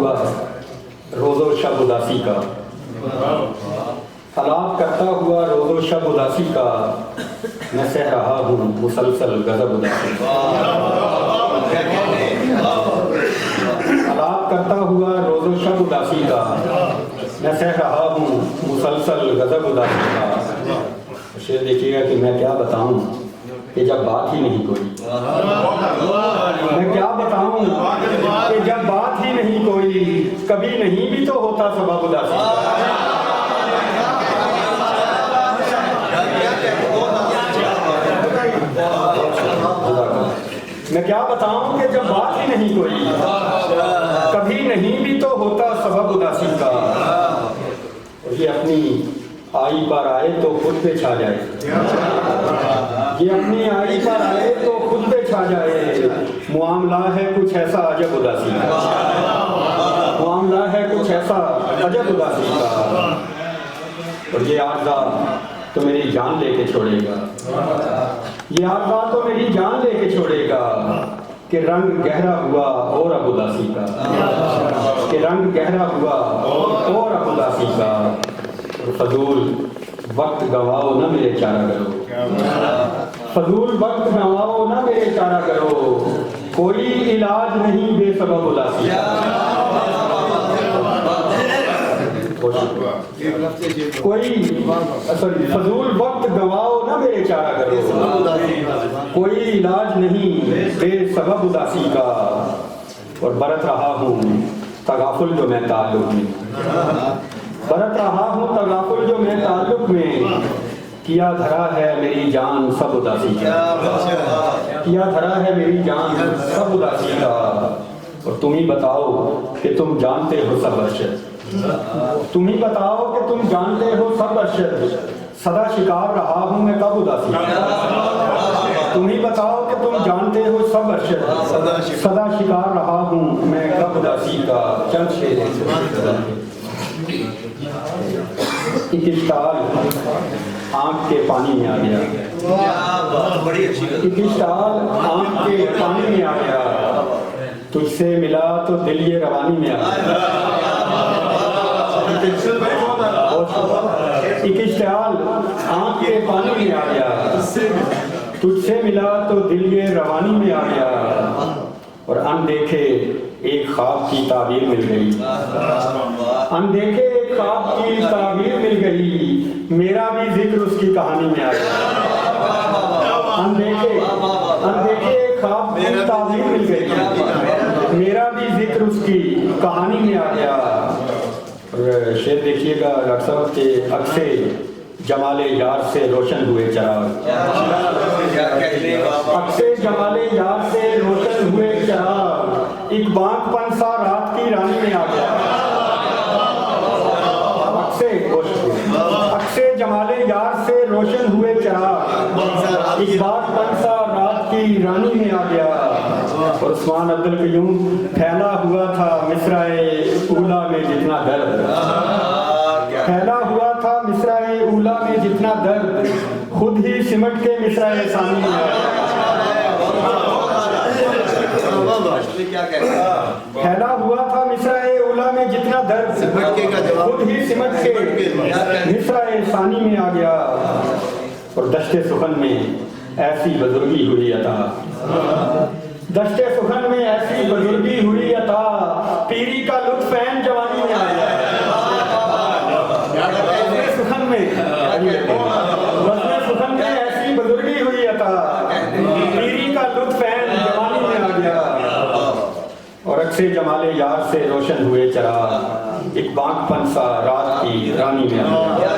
ہوا روز و شب اداسی کا، طلاب کرتا ہوا روز و شب اداسی کا، میں سہ رہا ہوں مسلسل غضب اداسی کا۔ طلاب کرتا ہوا روز و شب اداسی کا، میں سہ رہا ہوں مسلسل غضب اداسی کا۔ شعر دیکھیے گا کہ میں کیا بتاؤں کہ جب بات ہی نہیں کوئی، میں کیا بتاؤں کہ جب بات ہی نہیں کوئی، کبھی نہیں بھی تو ہوتا سبب اداسی کا۔ میں کیا بتاؤں کہ جب بات ہی نہیں کوئی، کبھی نہیں بھی تو ہوتا سبب اداسی کا۔ یہ اپنی آئی پر آئے تو خود پہ چھا جائے، یہ اپنی آئی پر آئے تو خود پہ چھا جائے، معاملہ ہے کچھ ایسا عجب اداسی کا، معاملہ ہے کچھ ایسا عجب اداسی کا۔ اور یہ عارضہ تو میری جان لے کے چھوڑے گا، یہ عارضہ تو میری جان لے کے چھوڑے گا، کہ رنگ گہرا ہوا اور اب اداسی کا، کہ رنگ گہرا ہوا اور اب اداسی کا۔ فضول وقت گواؤ نہ میرے چارہ کرو، فضول وقت گواؤ نہ میرے چارہ کرو، کوئی علاج نہیں بے سبب اداسی کا، کوئی فضول وقت گواؤ نہ میرے چارہ کرو، کوئی علاج نہیں بے سبب اداسی کا۔ اور برت رہا ہوں تغافل جو میں تعلق میں، برت رہا ہوں تغافل جو میں تعلق میں، کیا دھرا ہے میری جان سب اداسی کا، کیا دھرا ہے میری جان سب اداسی کا۔ اور تم ہی بتاؤ کہ تم جانتے ہو سب ارشد، تم ہی بتاؤ کہ تم جانتے ہو سب ارشد، سدا شکار رہا ہوں میں کب اداسی کا۔ تم ہی بتاؤ کہ تم جانتے ہو سب ارشد، سدا شکار رہا ہوں میں کب اداسی کا۔ چند شعر ایک اشتعال آنکھ کے پانی میں آ گیا، ایک اشتعال آنکھ کے پانی میں آ گیا، تجھ سے ملا تو دل یہ روانی میں آ گیا، ایک اشتعال آنکھ کے پانی میں آ گیا، تجھ سے ملا تو دل یہ روانی میں آ گیا۔ اور اندیکھے ایک خواب کی تعبیر مل گئی، اندیکھے ایک خواب کی تعبیر مل گئی، میرا بھی ذکر اس کی کہانی میں آ گیا۔ اندیکھے ایک خواب کی تعبیر مل گئی، میرا بھی ذکر اس کی کہانی میں آ گیا۔ اور شعر دیکھیے گا ڈاکٹر صاحب کے عکسے جمال یار سے روشن ہوئے چراغ، عکسے جمال یار سے روشن ہوئے چراغ، ایک بانک پن سا رات کی رانی میں آ گیا۔ عکسے جمال یار سے روشن ہوئے چراغ، ایک بانک پن سا رات کی رانی میں آ گیا۔ اور عثمان عبد القیوم پھیلا ہوا تھا مصرع اولا میں جتنا درد، پھیلا ہوا تھا مصرع اولا میں جتنا درد، خود ہی سمٹ کے مصرع ثانی میں آیا۔ پھیلا ہوا تھا مصرع اولا میں جتنا درد، خود ہی سمٹ کے مصرع ثانی میں آ گیا۔ اور دشت سخن میں ایسی بزرگی ہوئی عطا، دشت سخن میں ایسی بزرگی ہوئی عطا، پیری کا لطف عین جوانی میں آ گیا۔ سخن میں سخن میں ایسی بزرگی ہوئی عطا، پیری کا لطف عین جوانی میں آ گیا۔ اور عکسے جمال یار سے روشن ہوئے چراغ، ایک بانک پن سا رات کی رانی میں آ گیا۔